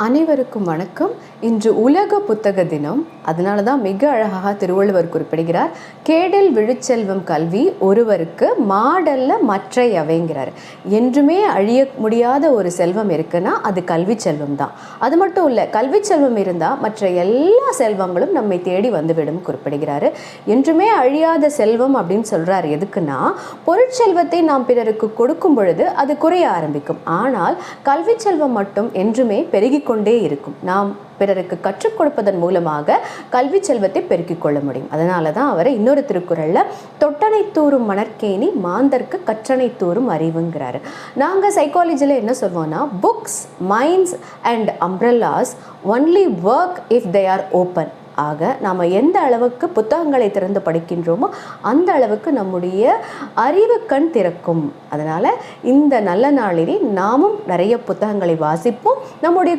அனைவருக்கும் வணக்கம். இன்று உலக புத்தக தினம். அதனால தான் மிக அழகாக திருவள்ளுவர் குறிப்பிடுகிறார், கேடில் விழுச்செல்வம் கல்வி ஒருவருக்கு மாடல்ல மற்றை அவைங்கிறார். என்றுமே அழிய முடியாத ஒரு செல்வம் இருக்குன்னா அது கல்வி செல்வம் தான். அது மட்டும் இல்லை, கல்வி செல்வம் இருந்தால் மற்ற எல்லா செல்வங்களும் நம்மை தேடி வந்துவிடும் குறிப்பிடுகிறாரு. என்றுமே அழியாத செல்வம் அப்படின்னு சொல்கிறார். எதுக்குன்னா, பொருட்செல்வத்தை நாம் பிறருக்கு கொடுக்கும் பொழுது அது குறைய ஆரம்பிக்கும். ஆனால் கல்வி செல்வம் மட்டும் என்றுமே பெருகி கொண்டே இருக்கும். நாம் பிறருக்கு கற்றுக் கொடுப்பதன் மூலமாக கல்வி செல்வத்தை பெருக்கிக் கொள்ள முடியும். அதனால தான் அவரை இன்னொரு திருக்குறள்ல தொட்டனை தூரும் மணற்கேணி மாந்தர்க்கு கற்றனை தூரும் அறிவுங்கிறாரு. நாங்கள் சைக்காலஜியில் என்ன சொல்வோம்னா, books, minds and umbrellas only work if they are open. ஆக நாம் எந்த அளவுக்கு புத்தகங்களை திறந்து படிக்கின்றோமோ அந்த அளவுக்கு நம்முடைய அறிவு கண் திறக்கும். அதனால் இந்த நல்ல நாளில் நாமும் நிறைய புத்தகங்களை வாசிப்போம். நம்முடைய